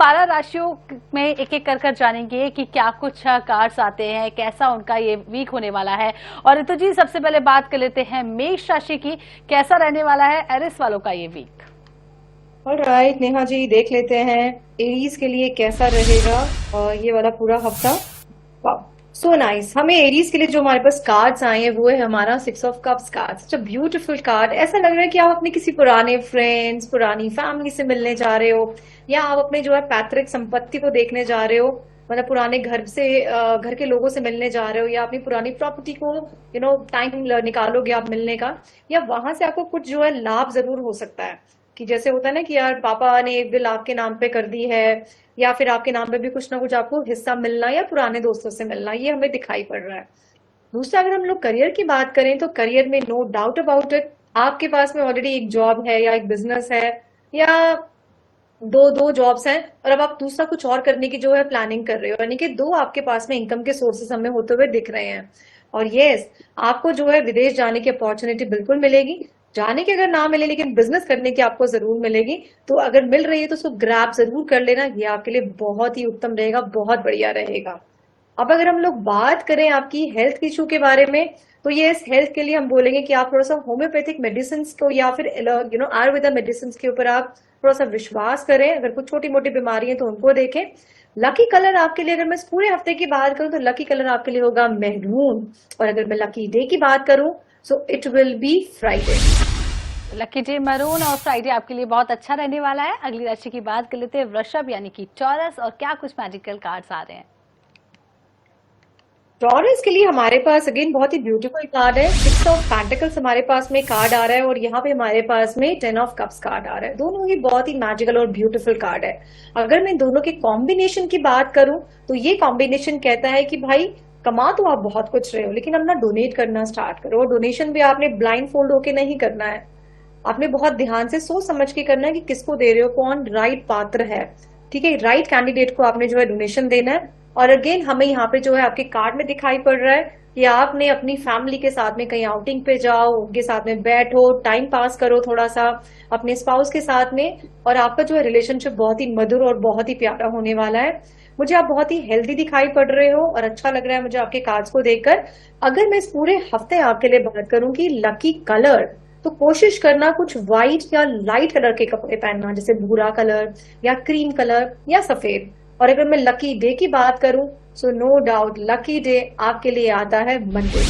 12 राशियों में एक एक कर जानेंगे कि क्या कुछ कार्ड्स आते हैं, कैसा उनका ये वीक होने वाला है। और ऋतु जी, सबसे पहले बात कर लेते हैं मेष राशि की, कैसा रहने वाला है एरिस वालों का ये वीक। ऑलराइट नेहा जी, देख लेते हैं एरीज के लिए कैसा रहेगा और ये वाला पूरा हफ्ता। वाह, सो नाइस। हमें एरीज के लिए जो हमारे पास कार्ड्स आए हैं वो है हमारा 6 of cups card. Such a beautiful card. ऐसा लग रहा है कि आप अपने किसी पुराने फ्रेंड्स, पुरानी फैमिली से मिलने जा रहे हो, या आप अपने जो है पैतृक संपत्ति को देखने जा रहे हो। मतलब पुराने घर से घर के लोगों से मिलने जा रहे हो, या अपनी पुरानी प्रॉपर्टी को टाइम निकालोगे आप मिलने का, या वहां से आपको कुछ जो है लाभ जरूर हो सकता है। कि जैसे होता है ना कि यार पापा ने एक बिल आपके नाम पे कर दी है, या फिर आपके नाम पे भी कुछ ना कुछ आपको हिस्सा मिलना, या पुराने दोस्तों से मिलना, ये हमें दिखाई पड़ रहा है। दूसरा, अगर हम लोग करियर की बात करें तो करियर में नो डाउट अबाउट इट, आपके पास में ऑलरेडी एक जॉब है या एक बिजनेस है, या दो दो जॉब्स हैं, और अब आप दूसरा कुछ और करने की जो है प्लानिंग कर रहे हो, यानी कि दो आपके पास में इनकम के सोर्सेस हमें होते हुए दिख रहे हैं। और यस, आपको जो है विदेश जाने की अपॉर्चुनिटी बिल्कुल मिलेगी। जाने की अगर ना मिले लेकिन बिजनेस करने की आपको जरूर मिलेगी। तो अगर मिल रही है तो उसको ग्रैब जरूर कर लेना, ये आपके लिए बहुत ही उत्तम रहेगा, बहुत बढ़िया रहेगा। अब अगर हम लोग बात करें आपकी हेल्थ इशू के बारे में, तो ये इस हेल्थ के लिए हम बोलेंगे कि आप थोड़ा सा होम्योपैथिक मेडिसिन को या फिर आयुर्वेदा मेडिसिन के ऊपर आप थोड़ा सा विश्वास करें। अगर कुछ छोटी मोटी बीमारी है तो उनको देखें। लकी कलर आपके लिए, अगर मैं इस पूरे हफ्ते की बात करूं तो लकी कलर आपके लिए होगा मेहरून। और अगर मैं लकी डे की बात करूं so it will be Friday. Lucky जी, मरून और फ्राइडे आपके लिए बहुत अच्छा रहने वाला है। अगली राशि की बात कर लेते हैं वृषभ यानी कि टॉरस, और क्या कुछ मैजिकल कार्ड्स आ रहे हैं। टॉरस के लिए हमारे पास अगेन बहुत ही ब्यूटीफुल कार्ड है। 6 ऑफ पेंटिकल्स हमारे पास में कार्ड आ रहा है, और यहाँ पे हमारे पास में 10 ऑफ कप्स कार्ड आ रहा है। दोनों ही बहुत ही मैजिकल और ब्यूटीफुल कार्ड है। अगर मैं दोनों के कॉम्बिनेशन की बात करूं तो ये कॉम्बिनेशन कहता है कि भाई, कमा तो आप बहुत कुछ रहे हो लेकिन अब ना डोनेट करना स्टार्ट करो। और डोनेशन भी आपने ब्लाइंड फोल्ड होके नहीं करना है, आपने बहुत ध्यान से सोच समझ के करना है कि किसको दे रहे हो, कौन राइट पात्र है। ठीक है, राइट कैंडिडेट को आपने जो है डोनेशन देना है। और अगेन हमें यहाँ पे जो है आपके कार्ड में दिखाई पड़ रहा है कि आपने अपनी फैमिली के साथ में कहीं आउटिंग पे जाओ, उनके साथ में बैठो, टाइम पास करो थोड़ा सा अपने स्पाउस के साथ में। और आपका जो है रिलेशनशिप बहुत ही मधुर और बहुत ही प्यारा होने वाला है। मुझे आप बहुत ही हेल्दी दिखाई पड़ रहे हो और अच्छा लग रहा है मुझे आपके कार्ड्स को देखकर। अगर मैं इस पूरे हफ्ते आपके लिए बात करूं कि लकी कलर, तो कोशिश करना कुछ व्हाइट या लाइट कलर के कपड़े पहनना, जैसे भूरा कलर या क्रीम कलर या सफेद। और अगर मैं लकी डे की बात करूं so no doubt lucky day आपके लिए आता है मंडे।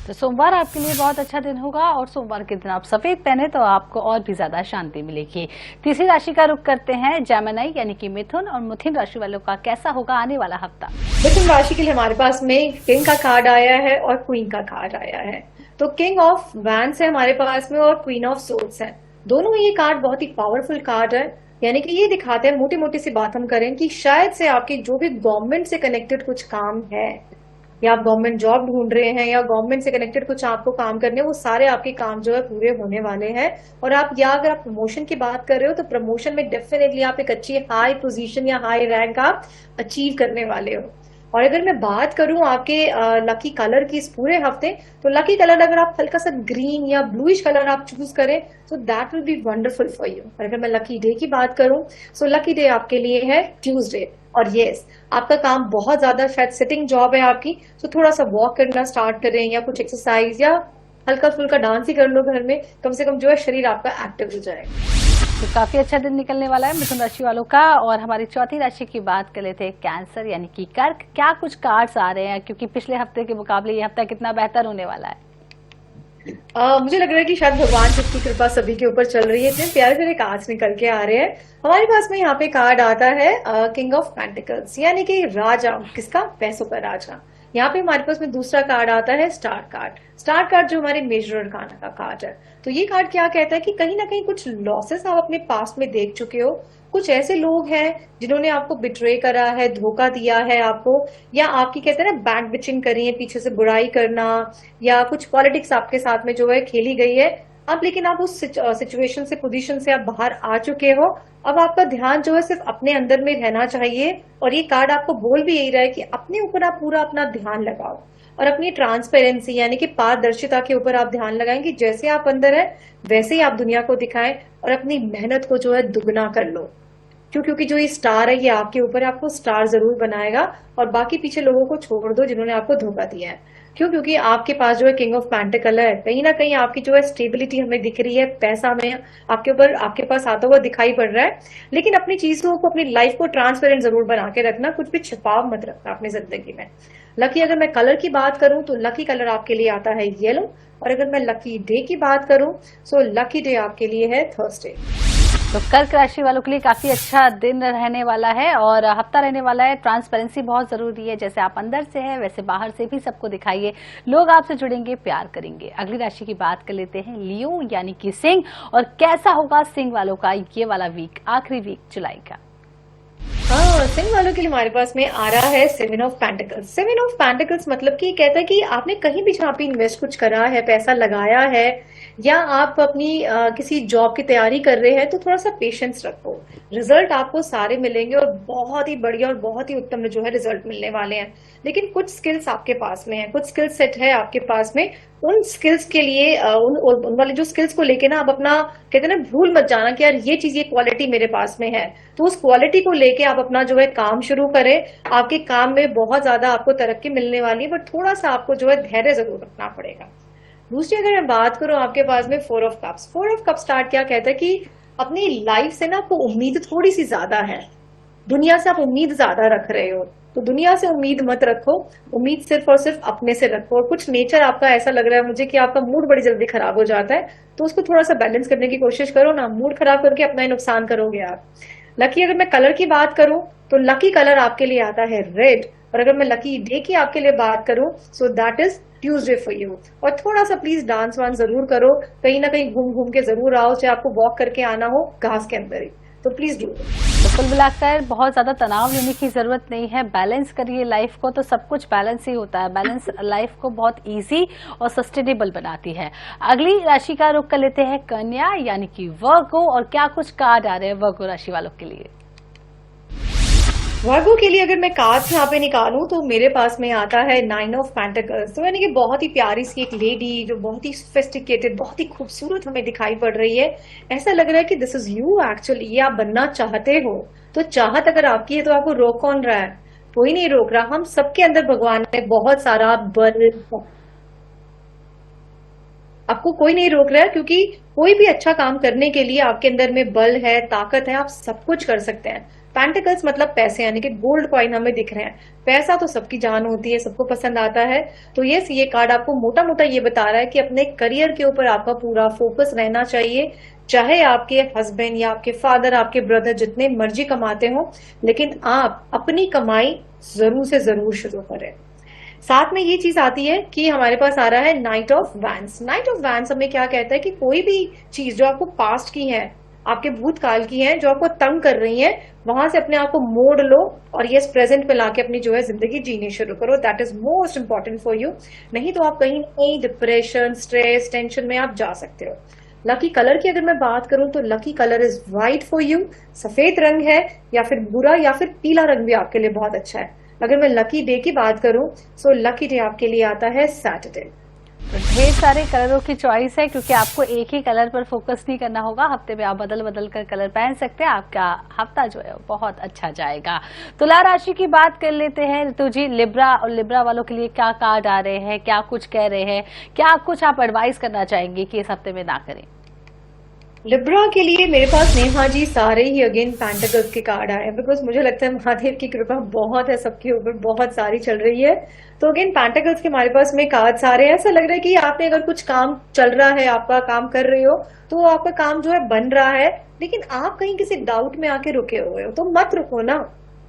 तो सोमवार आपके लिए बहुत अच्छा दिन होगा, और सोमवार के दिन आप सफेद पहने तो आपको और भी ज्यादा शांति मिलेगी। तीसरी राशि का रुख करते हैं जेमिनी यानी कि मिथुन, और मिथुन राशि वालों का कैसा होगा आने वाला हफ्ता। मिथुन राशि के लिए हमारे पास में किंग का कार्ड आया है और क्वीन का कार्ड आया है। तो किंग ऑफ वैंड्स है हमारे पास में, और क्वीन ऑफ सोर्ड्स है। दोनों ही ये कार्ड बहुत ही पावरफुल कार्ड है। यानी कि ये दिखाते हैं, मोटी मोटी सी बात हम करें, कि शायद से आपकी जो भी गवर्नमेंट से कनेक्टेड कुछ काम है, या आप गवर्नमेंट जॉब ढूंढ रहे हैं, या गवर्नमेंट से कनेक्टेड कुछ आपको काम करने हैं, वो सारे आपके काम जो है पूरे होने वाले हैं। और आप, या अगर आप प्रमोशन की बात कर रहे हो तो प्रमोशन में डेफिनेटली आप एक अच्छी हाई पोजीशन या हाई रैंक आप अचीव करने वाले हो। और अगर मैं बात करूं आपके लकी कलर की इस पूरे हफ्ते, तो लकी कलर अगर आप हल्का सा ग्रीन या ब्लूइश कलर आप चूज करें तो that will be wonderful for you. और अगर मैं लकी डे की बात करूं सो लकी डे आपके लिए है ट्यूसडे। और यस, आपका काम बहुत ज्यादा शायद सिटिंग जॉब है आपकी, तो थोड़ा सा वॉक करना स्टार्ट करें, या कुछ एक्सरसाइज, या हल्का फुल्का डांस ही कर लो घर में, कम से कम जो है शरीर आपका एक्टिव हो जाएगा। तो काफी अच्छा दिन निकलने वाला है मिथुन राशि वालों का। और हमारी चौथी राशि की बात कर लेते हैं कैंसर यानी कि कर्क, क्या कुछ कार्ड्स आ रहे हैं, क्योंकि पिछले हफ्ते के मुकाबले ये हफ्ता कितना बेहतर होने वाला है। मुझे लग रहा है कि शायद भगवान की कृपा सभी के ऊपर चल रही है, इतने प्यारे प्यारे कार्ड्स निकल के आ रहे हैं हमारे पास में। यहाँ पे कार्ड आता है किंग ऑफ पेंटिकल्स, यानी कि राजा, किसका, पैसों का राजा। यहाँ पे हमारे पास में दूसरा कार्ड आता है स्टार कार्ड। स्टार कार्ड जो हमारे मेजर अरकाना का कार्ड है। तो ये कार्ड क्या कहता है कि कहीं ना कहीं कुछ लॉसेस आप अपने पास्ट में देख चुके हो, कुछ ऐसे लोग हैं जिन्होंने आपको बिट्रे करा है, धोखा दिया है आपको, या आपकी कहते हैं ना बैक बिचिंग करी है, पीछे से बुराई करना, या कुछ पॉलिटिक्स आपके साथ में जो है खेली गई है। अब लेकिन आप उस सिचुएशन से, पोजीशन से आप बाहर आ चुके हो। अब आपका ध्यान जो है सिर्फ अपने अंदर में रहना चाहिए। और ये कार्ड आपको बोल भी यही रहा है कि अपने ऊपर आप पूरा अपना ध्यान लगाओ, और अपनी ट्रांसपेरेंसी यानी कि पारदर्शिता के ऊपर आप ध्यान लगाएंगे। जैसे आप अंदर है वैसे ही आप दुनिया को दिखाएं, और अपनी मेहनत को जो है दुगना कर लो। क्योंकि जो ये स्टार है ये आपके ऊपर है, आपको स्टार जरूर बनाएगा। और बाकी पीछे लोगों को छोड़ दो जिन्होंने आपको धोखा दिया है। क्योंकि आपके पास जो है किंग ऑफ पेंटिकल है, कहीं ना कहीं आपकी जो है स्टेबिलिटी हमें दिख रही है, पैसा हमें आपके ऊपर आपके पास आता हुआ दिखाई पड़ रहा है। लेकिन अपनी चीजों को, अपनी लाइफ को ट्रांसपेरेंट जरूर बना के रखना, कुछ भी छिपाव मत रखना अपनी जिंदगी में। लकी अगर मैं कलर की बात करूं तो लकी कलर आपके लिए आता है येलो। और अगर मैं लकी डे की बात करूं सो लकी डे आपके लिए है थर्सडे। तो कर्क राशि वालों के लिए काफी अच्छा दिन रहने वाला है और हफ्ता रहने वाला है। ट्रांसपेरेंसी बहुत जरूरी है, जैसे आप अंदर से है वैसे बाहर से भी सबको दिखाइए, लोग आपसे जुड़ेंगे, प्यार करेंगे। अगली राशि की बात कर लेते हैं, लियो यानी कि सिंह। और कैसा होगा सिंह वालों का ये वाला वीक, आखिरी वीक जुलाई का? हाँ, सिंह वालों के लिए हमारे पास में आ रहा है seven of pentacles. Seven of pentacles मतलब कि कहता है कि आपने कहीं भी जहाँ पे इन्वेस्ट कुछ करा है, पैसा लगाया है, या आप अपनी किसी जॉब की तैयारी कर रहे हैं, तो थोड़ा सा पेशेंस रखो। रिजल्ट आपको सारे मिलेंगे और बहुत ही बढ़िया और बहुत ही उत्तम जो है रिजल्ट मिलने वाले हैं। लेकिन कुछ स्किल्स आपके पास में है, कुछ स्किल सेट है आपके पास में। उन स्किल्स के लिए उन वाले जो स्किल्स को लेके ना आप अपना कहते हैं ना, भूल मत जाना कि यार ये चीज, ये क्वालिटी मेरे पास में है। तो उस क्वालिटी को लेके आप अपना जो है काम शुरू करें। आपके काम में बहुत ज्यादा आपको तरक्की मिलने वाली है, बट थोड़ा सा आपको जो है धैर्य जरूर रखना पड़ेगा। दूसरी अगर मैं बात करूं आपके पास में four of cups. Four of cup start क्या कहता है कि अपनी लाइफ से ना आपको उम्मीद थोड़ी सी ज्यादा है, दुनिया से आप उम्मीद ज्यादा रख रहे हो। तो दुनिया से उम्मीद मत रखो, उम्मीद सिर्फ और सिर्फ अपने से रखो। और कुछ नेचर आपका ऐसा लग रहा है मुझे कि आपका मूड बड़ी जल्दी खराब हो जाता है, तो उसको थोड़ा सा बैलेंस करने की कोशिश करो ना। मूड खराब करके अपना ही नुकसान करोगे आप। लकी अगर मैं कलर की बात करूं तो लकी कलर आपके लिए आता है रेड। और अगर मैं लकी डे की आपके लिए बात करूं so that is Tuesday for you. और थोड़ा सा प्लीज डांस वांस जरूर करो, कहीं ना कहीं घूम घूम के जरूर आओ, चाहे आपको वॉक करके आना हो घास के अंदर ही, तो प्लीज डू। तो कुल मिलाकर बहुत ज्यादा तनाव लेने की जरूरत नहीं है, बैलेंस करिए लाइफ को, तो सब कुछ बैलेंस ही होता है। बैलेंस लाइफ को बहुत इजी और सस्टेनेबल बनाती है। अगली राशि का रुख कर लेते हैं, कन्या यानी कि वर्गो। और क्या कुछ कार्ड आ रहे हैं वर्गो राशि वालों के लिए? वर्गो के लिए अगर मैं कार्ड्स यहाँ पे निकालूं तो मेरे पास में आता है नाइन ऑफ पेंटिकल्स। तो यानी कि बहुत ही प्यारी सी एक लेडी जो बहुत ही सोफिस्टिकेटेड, बहुत ही खूबसूरत हमें दिखाई पड़ रही है। ऐसा लग रहा है कि दिस इज यू एक्चुअली, ये आप बनना चाहते हो। तो चाहत अगर आपकी है तो आपको रोक कौन रहा है? कोई नहीं रोक रहा। हम सबके अंदर भगवान ने बहुत सारा बल, आपको कोई नहीं रोक रहा है, क्योंकि कोई भी अच्छा काम करने के लिए आपके अंदर में बल है, ताकत है, आप सब कुछ कर सकते हैं। पेंटिकल्स मतलब पैसे, यानी कि गोल्ड कॉइन हमें दिख रहे हैं। पैसा तो सबकी जान होती है, सबको पसंद आता है। तो ये कार्ड आपको मोटा मोटा ये बता रहा है कि अपने करियर के ऊपर आपका पूरा फोकस रहना चाहिए। चाहे आपके हस्बैंड या आपके फादर, आपके ब्रदर जितने मर्जी कमाते हो, लेकिन आप अपनी कमाई जरूर से जरूर शुरू करें। साथ में ये चीज आती है कि हमारे पास आ रहा है night of vents. Night of vents हमें क्या कहता है कि कोई भी चीज जो आपको पास्ट की है, आपके भूतकाल की है, जो आपको तंग कर रही है, वहां से अपने आप को मोड़ लो और ये प्रेजेंट में लाके अपनी जो है जिंदगी जीनी शुरू करो। That is most important for you. नहीं तो आप कहीं ना कहीं डिप्रेशन, स्ट्रेस, टेंशन में आप जा सकते हो। लकी कलर की अगर मैं बात करूं तो lucky colour is white for you. सफेद रंग है या फिर भूरा या फिर पीला रंग भी आपके लिए बहुत अच्छा है। अगर मैं लकी डे की बात करूं सो लकी डे आपके लिए आता है सैटरडे। तो ढेर सारे कलरों की चॉइस है, क्योंकि आपको एक ही कलर पर फोकस नहीं करना होगा। हफ्ते में आप बदल बदल कर कलर पहन सकते हैं। आपका हफ्ता जो है बहुत अच्छा जाएगा। तुला राशि की बात कर लेते हैं ऋतु जी। लिब्रा और लिब्रा वालों के लिए क्या कार्ड आ रहे हैं, क्या कुछ कह रहे हैं, क्या कुछ आप एडवाइस करना चाहेंगे कि इस हफ्ते में ना करें? लिब्रा के लिए मेरे पास नेहा जी सारे ही अगेन पेंटिकल्स के कार्ड आए हैं, बिकॉज मुझे लगता है महादेव की कृपा बहुत है सबके ऊपर, बहुत सारी चल रही है। तो अगेन पेंटिकल्स के हमारे पास में कार्ड्स आ रहे हैं। ऐसा लग रहा है कि आपने अगर कुछ काम चल रहा है, आपका काम कर रहे हो, तो आपका काम जो है बन रहा है, लेकिन आप कहीं किसी डाउट में आके रुके हुए हो। तो मत रुको ना,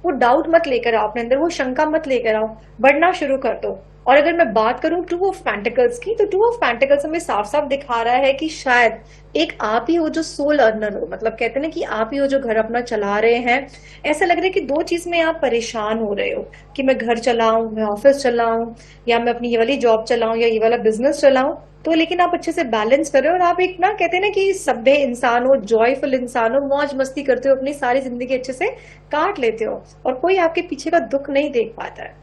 वो डाउट मत लेकर आओ अपने अंदर, वो शंका मत लेकर आओ, बढ़ना शुरू कर दो। और अगर मैं बात करूं टू ऑफ पेंटिकल्स की, तो टू ऑफ पेंटिकल्स हमें साफ साफ दिखा रहा है कि शायद एक आप ही हो जो सोल अर्नर हो। मतलब कहते हैं ना कि आप ही हो जो घर अपना चला रहे हैं। ऐसा लग रहा है कि दो चीज में आप परेशान हो रहे हो कि मैं घर चलाऊं, मैं ऑफिस चलाऊं, या मैं अपनी ये वाली जॉब चलाऊं, या ये वाला बिजनेस चलाऊं। तो लेकिन आप अच्छे से बैलेंस कर रहे हो और आप एक ना कहते हैं ना कि सभ्य इंसान हो, जॉयफुल इंसान हो, मौज मस्ती करते हो, अपनी सारी जिंदगी अच्छे से काट लेते हो और कोई आपके पीछे का दुख नहीं देख पाता है।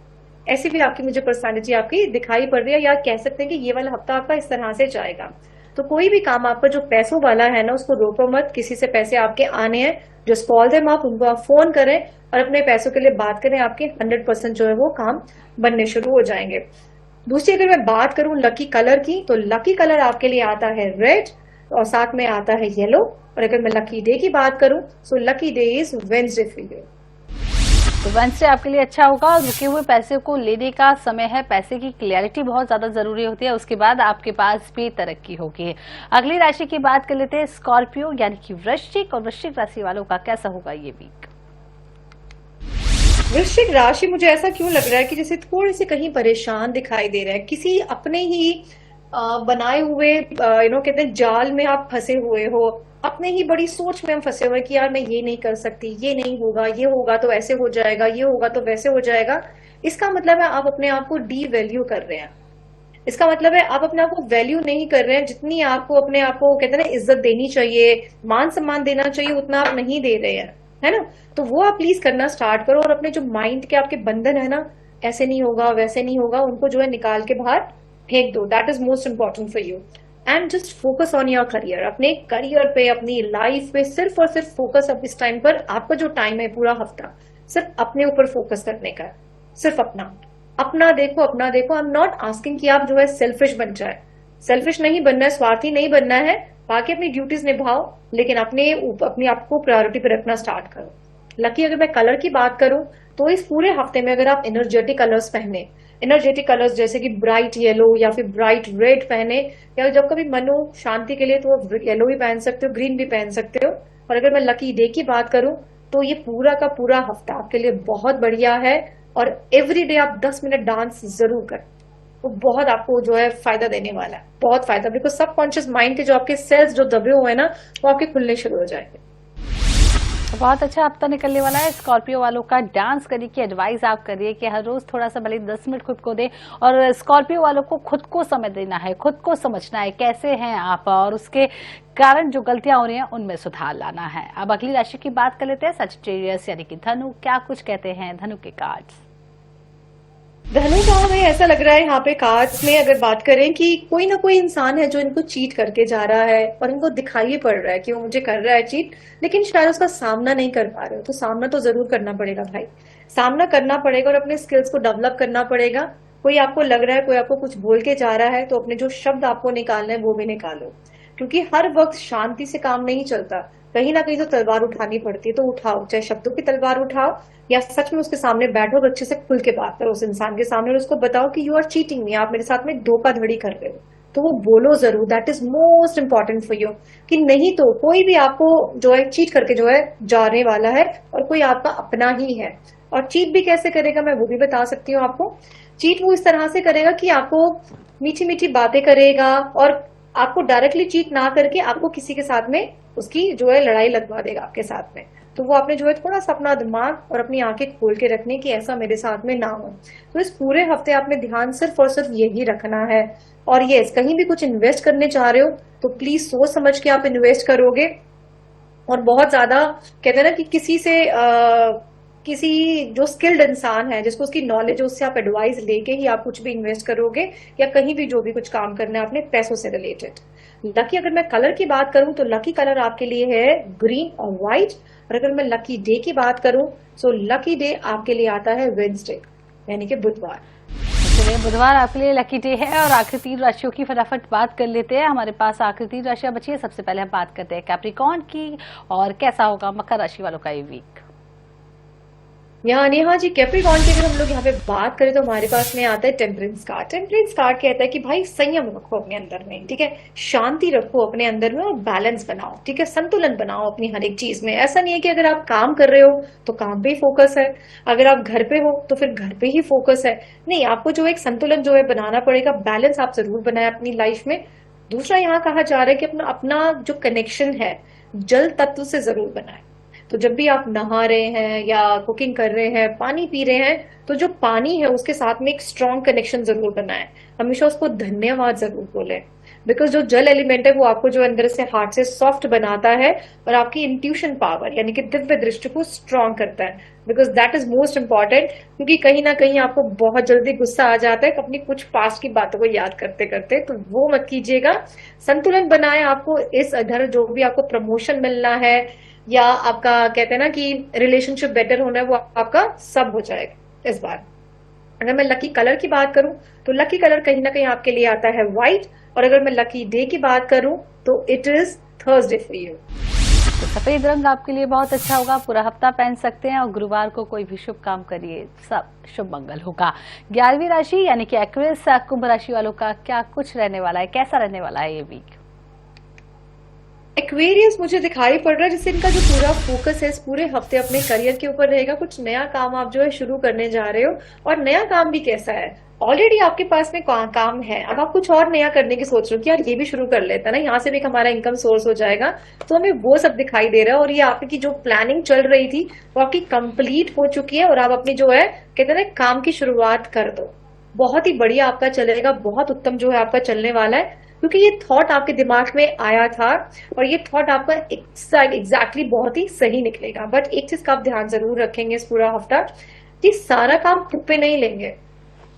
ऐसी भी आपकी मुझे पर्सनालिटी आपकी दिखाई पड़ रही है, या कह सकते हैं कि ये वाला हफ्ता आपका इस तरह से जाएगा। तो कोई भी काम आपका जो पैसों वाला है ना, उसको रोको मत। किसी से पैसे आपके आने हैं जस्ट कॉल देम अप, उनको आप फोन करें और अपने पैसों के लिए बात करें, आपके 100% जो है वो काम बनने शुरू हो जाएंगे। दूसरी अगर मैं बात करूं लकी कलर की, तो लकी कलर आपके लिए आता है रेड और साथ में आता है येलो। और अगर मैं लकी डे की बात करूं, so lucky day is Wednesday for you. तो वेडनेसडे आपके लिए अच्छा होगा और रुके हुए पैसे को लेने का समय है। पैसे की क्लैरिटी बहुत ज्यादा जरूरी होती है, उसके बाद आपके पास भी तरक्की होगी। अगली राशि की बात कर लेते हैं स्कॉर्पियो यानी कि वृश्चिक, और वृश्चिक राशि वालों का कैसा होगा ये वीक। वृश्चिक राशि, मुझे ऐसा क्यों लग रहा है कि जैसे थोड़ी सी कहीं परेशान दिखाई दे रहा है, किसी अपने ही बनाए हुए कहते हैं जाल में आप फंसे हुए हो, अपने ही बड़ी सोच में हम फंसे हुए कि यार मैं ये नहीं कर सकती, ये नहीं होगा, ये होगा तो ऐसे हो जाएगा, ये होगा तो वैसे हो जाएगा। इसका मतलब है आप अपने आप को डी वैल्यू कर रहे हैं। इसका मतलब है आप अपने आप को वैल्यू नहीं कर रहे हैं। जितनी आपको अपने आप को कहते हैं ना इज्जत देनी चाहिए, मान सम्मान देना चाहिए, उतना आप नहीं दे रहे हैं, है ना। तो वो आप प्लीज करना स्टार्ट करो और अपने जो माइंड के आपके बंधन है ना, ऐसे नहीं होगा वैसे नहीं होगा, उनको जो है निकाल के बाहर फेंक दो। That is most important for you. And just focus on your career, अपने करियर पे, अपनी लाइफ पे सिर्फ और सिर्फ फोकस। अब इस टाइम पर आपका जो टाइम है पूरा हफ्ता सिर्फ अपने ऊपर फोकस करने का है, सिर्फ अपना अपना देखो, अपना देखो। आई एम नॉट आस्किंग कि आप जो है सेल्फिश बन जाए, सेल्फिश नहीं बनना है, स्वार्थी नहीं बनना है। बाकी अपनी ड्यूटीज निभाओ, लेकिन अपने आप को प्रायोरिटी पे रखना स्टार्ट करो। लकी अगर मैं कलर की बात करूं, तो इस पूरे हफ्ते में अगर आप एनर्जेटिक कलर्स पहने, एनर्जेटिक कलर्स जैसे कि ब्राइट येलो या फिर ब्राइट रेड पहने, या जब कभी मन हो शांति के लिए तो येलो भी पहन सकते हो, ग्रीन भी पहन सकते हो। और अगर मैं लकी डे की बात करूं, तो ये पूरा का पूरा हफ्ता आपके लिए बहुत बढ़िया है। और एवरी डे आप 10 मिनट डांस जरूर करें, वो बहुत आपको जो है फायदा देने वाला है, बहुत फायदा। बिकॉज सबकॉन्शियस माइंड के जो आपके सेल्स जो दबे हुए हैं ना, वो आपके खुलने शुरू हो जाएंगे। बहुत अच्छा हफ्ता निकलने वाला है स्कॉर्पियो वालों का। डांस करने की एडवाइस आप करिए कि हर रोज थोड़ा सा भले 10 मिनट खुद को दे, और स्कॉर्पियो वालों को खुद को समय देना है, खुद को समझना है कैसे हैं आप, और उसके कारण जो गलतियां हो रही हैं उनमें सुधार लाना है। अब अगली राशि की बात कर लेते हैं सजिटेरियस यानी कि धनु। क्या कुछ कहते हैं धनु के कार्ड्स। धनु का हमें ऐसा लग रहा है यहाँ पे कार्ड्स में अगर बात करें कि कोई ना कोई इंसान है जो इनको चीट करके जा रहा है, और इनको दिखाई पड़ रहा है कि वो मुझे कर रहा है चीट, लेकिन शायद उसका सामना नहीं कर पा रहे हो। तो सामना तो जरूर करना पड़ेगा भाई, सामना करना पड़ेगा और अपने स्किल्स को डेवलप करना पड़ेगा। कोई आपको लग रहा है, कोई आपको कुछ बोल के जा रहा है, तो अपने जो शब्द आपको निकालने हैं वो भी निकालो, क्योंकि हर वक्त शांति से काम नहीं चलता। कहीं ना कहीं तो तलवार उठानी पड़ती है, तो उठाओ, चाहे शब्दों की तलवार उठाओ या सच में उसके सामने बैठो और अच्छे से खुल के बात करो उस इंसान के सामने, और उसको बताओ कि यू आर चीटिंग मी, आप मेरे साथ में धोखाधड़ी कर रहे हो। तो वो बोलो जरूर, that is most important for you. कि नहीं तो कोई भी आपको जो है चीट करके जो है जाने वाला है, और कोई आपका अपना ही है। और चीट भी कैसे करेगा मैं वो भी बता सकती हूँ आपको। चीट वो इस तरह से करेगा कि आपको मीठी मीठी बातें करेगा, और आपको डायरेक्टली चीट ना करके आपको किसी के साथ में उसकी जो है लड़ाई लगवा देगा आपके साथ में। तो वो आपने जो है थोड़ा सा अपना दिमाग और अपनी आंखें खोल के रखने की ऐसा मेरे साथ में ना हो। तो इस पूरे हफ्ते आपने ध्यान सिर्फ और सिर्फ यही रखना है। और यस, कहीं भी कुछ इन्वेस्ट करने चाह रहे हो तो प्लीज सोच समझ के आप इन्वेस्ट करोगे। और बहुत ज्यादा कहते हैं ना कि किसी जो स्किल्ड इंसान है जिसको उसकी नॉलेज है, उससे आप एडवाइस लेके ही आप कुछ भी इन्वेस्ट करोगे, या कहीं भी जो भी कुछ काम करना है अपने पैसों से रिलेटेड। लकी अगर मैं कलर की बात करूं तो लकी कलर आपके लिए है ग्रीन और व्हाइट। और अगर मैं लकी डे की बात करूं तो लकी डे आपके लिए आता है वेडनेसडे यानी कि बुधवार। चलिए, बुधवार आपके लिए लकी डे है। और आखिरी 3 राशियों की फटाफट बात कर लेते हैं। हमारे पास आखिरी 3 राशियां बची है। सबसे पहले हम बात करते हैं कैप्रिकॉर्न की, और कैसा होगा मकर राशि वालों का ये वीक। यहाँ नेहा जी, कैप्रिकॉर्न की अगर हम लोग यहाँ पे बात करें तो हमारे पास में आता है टेम्परेंस कार्ड। टेम्परेंस कार्ड कहता है कि भाई संयम रखो अपने अंदर में, ठीक है, शांति रखो अपने अंदर में और बैलेंस बनाओ, ठीक है, संतुलन बनाओ अपनी हर एक चीज में। ऐसा नहीं है कि अगर आप काम कर रहे हो तो काम पे ही फोकस है, अगर आप घर पे हो तो फिर घर पे ही फोकस है। नहीं, आपको जो एक संतुलन जो है बनाना पड़ेगा, बैलेंस आप जरूर बनाए अपनी लाइफ में। दूसरा यहाँ कहा जा रहा है कि अपना अपना जो कनेक्शन है जल तत्व से जरूर बनाए। तो जब भी आप नहा रहे हैं या कुकिंग कर रहे हैं, पानी पी रहे हैं, तो जो पानी है उसके साथ में एक स्ट्रॉन्ग कनेक्शन जरूर बनाएं। हमेशा उसको धन्यवाद जरूर बोलें, बिकॉज जो जल एलिमेंट है वो आपको जो अंदर से हार्ट से सॉफ्ट बनाता है और आपकी इंट्यूशन पावर यानी कि दिव्य दृष्टि को स्ट्रॉन्ग करता है। Because that is most important, क्योंकि कहीं ना कहीं आपको बहुत जल्दी गुस्सा आ जाता है अपनी कुछ पास्ट की बातों को याद करते करते, तो वो मत कीजिएगा। संतुलन बनाए। आपको इस इधर जो भी आपको प्रमोशन मिलना है, या आपका कहते हैं ना कि रिलेशनशिप बेटर होना है, वो आपका सब हो जाएगा इस बार। अगर मैं लकी कलर की बात करूं तो लकी कलर कहीं ना कहीं आपके लिए आता है व्हाइट, और अगर मैं लकी डे की बात करूं तो it is Thursday for you. तो सफेद रंग आपके लिए बहुत अच्छा होगा, पूरा हफ्ता पहन सकते हैं और गुरुवार को कोई भी शुभ काम करिए, सब शुभ मंगल होगा। 11वीं राशि यानी कि एक्वेरियस कुंभ राशि वालों का क्या कुछ रहने वाला है, कैसा रहने वाला है ये वीक? एक्वेरियस मुझे दिखाई पड़ रहा है जिससे इनका जो पूरा फोकस है इस पूरे हफ्ते अपने करियर के ऊपर रहेगा। कुछ नया काम आप जो है शुरू करने जा रहे हो, और नया काम भी कैसा है, ऑलरेडी आपके पास में काम है, अब आप कुछ और नया करने की सोच रहे हो कि यार ये भी शुरू कर लेता है ना, यहाँ से भी हमारा इनकम सोर्स हो जाएगा। तो हमें वो सब दिखाई दे रहा है, और ये आपकी जो प्लानिंग चल रही थी वो आपकी कंप्लीट हो चुकी है, और आप अपनी जो है कहते हैं ना काम की शुरुआत कर दो। बहुत ही बढ़िया आपका चलेगा, बहुत उत्तम जो है आपका चलने वाला है, क्योंकि ये थॉट आपके दिमाग में आया था और ये थॉट आपका एग्जैक्टली बहुत ही सही निकलेगा। बट एक चीज का आप ध्यान जरूर रखेंगे इस पूरा हफ्ता कि सारा काम खुद पे नहीं लेंगे,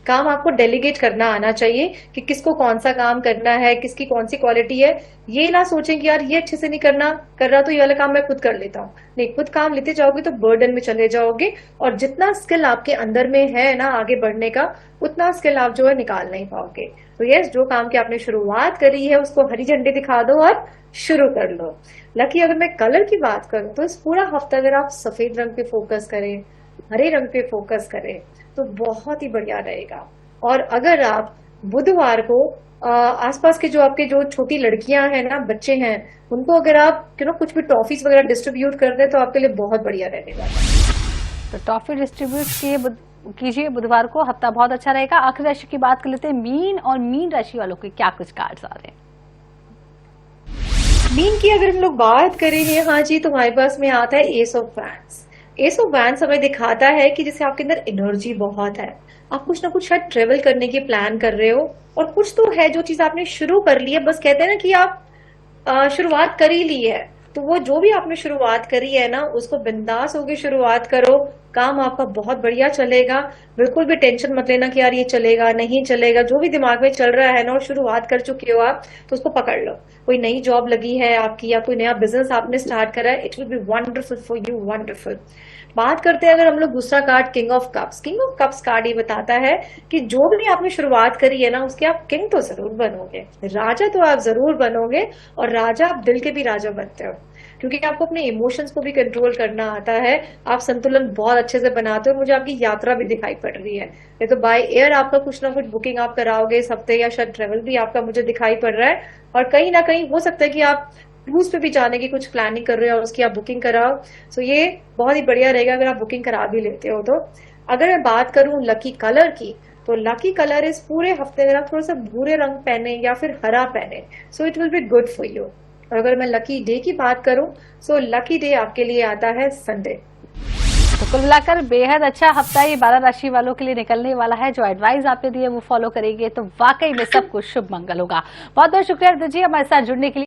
काम आपको डेलीगेट करना आना चाहिए कि किसको कौन सा काम करना है, किसकी कौन सी क्वालिटी है। ये ना सोचें कि यार ये अच्छे से नहीं कर रहा तो ये वाला काम मैं खुद कर लेता हूँ। नहीं, खुद काम लेते जाओगे तो बर्डन में चले जाओगे, और जितना स्किल आपके अंदर में है ना आगे बढ़ने का, उतना स्किल आप जो है निकाल नहीं पाओगे। तो यस, जो काम की आपने शुरुआत करी है उसको हरी झंडी दिखा दो और शुरू कर लो। लकी अगर मैं कलर की बात करूं तो इस पूरा हफ्ता अगर आप सफेद रंग पे फोकस करें, हरे रंग पे फोकस करें तो बहुत ही बढ़िया रहेगा। और अगर आप बुधवार को आसपास के जो आपके जो छोटी लड़कियां हैं ना, बच्चे हैं, उनको अगर आप कुछ भी टॉफीज वगैरह डिस्ट्रीब्यूट कर दें तो आपके लिए बहुत बढ़िया रहेने वाला है। तो टॉफी डिस्ट्रीब्यूट कीजिए बुधवार को, हफ्ता बहुत अच्छा रहेगा। आखिरी राशि की बात कर लेते हैं, मीन और मीन राशि वालों के क्या कुछ कार्ड्स आ रहे हैं? मीन की अगर हम लोग बात करें, हाँ जी, तो हमारे पास में आता है S of wands. S of wands हमें दिखाता है कि जैसे आपके अंदर एनर्जी बहुत है, आप कुछ ना कुछ शायद ट्रेवल करने की प्लान कर रहे हो, और कुछ तो है जो चीज आपने शुरू कर ली है, बस कहते हैं ना कि आप शुरुआत कर ही ली है। तो वो जो भी आपने शुरुआत करी है ना, उसको बिंदास होकर शुरुआत करो, काम आपका बहुत बढ़िया चलेगा। बिल्कुल भी टेंशन मत लेना कि यार ये चलेगा नहीं चलेगा, जो भी दिमाग में चल रहा है ना और शुरुआत कर चुके हो आप, तो उसको पकड़ लो। कोई नई जॉब लगी है आपकी या कोई नया बिजनेस आपने स्टार्ट करा है, it will B wonderful for you, wonderful. बात करते हैं अगर हम लोग दूसरा card king of cups. King of cups card ये बताता है कि जो भी आपने शुरुआत करी है ना उसके आप किंग तो जरूर बनोगे, राजा तो आप जरूर बनोगे, और राजा आप दिल के भी राजा बनते हो, क्योंकि आपको अपने इमोशंस को भी कंट्रोल करना आता है, आप संतुलन बहुत अच्छे से बनाते हो। मुझे आपकी यात्रा भी दिखाई पड़ रही है, ये तो बाय एयर आपका कुछ ना कुछ बुकिंग आप कराओगे इस हफ्ते, या शायद ट्रेवल भी आपका मुझे दिखाई पड़ रहा है, और कहीं ना कहीं हो सकता है कि आप क्रूज पे भी जाने की कुछ प्लानिंग कर रहे हो और उसकी आप बुकिंग कराओ। सो ये बहुत ही बढ़िया रहेगा अगर आप बुकिंग करा भी लेते हो तो। अगर मैं बात करूं लकी कलर की, तो लकी कलर इस पूरे हफ्ते अगर आप थोड़ा सा भूरे रंग पहने या फिर हरा पहने, सो it will be good for you. और अगर मैं लकी डे की बात करूं, सो लकी डे आपके लिए आता है संडे। तो कुल मिलाकर बेहद अच्छा हफ्ता ये 12 राशि वालों के लिए निकलने वाला है। जो एडवाइस आपने दी है वो फॉलो करेंगे तो वाकई में सब कुछ शुभ मंगल होगा। बहुत बहुत शुक्रिया दीजिए हमारे साथ जुड़ने के लिए।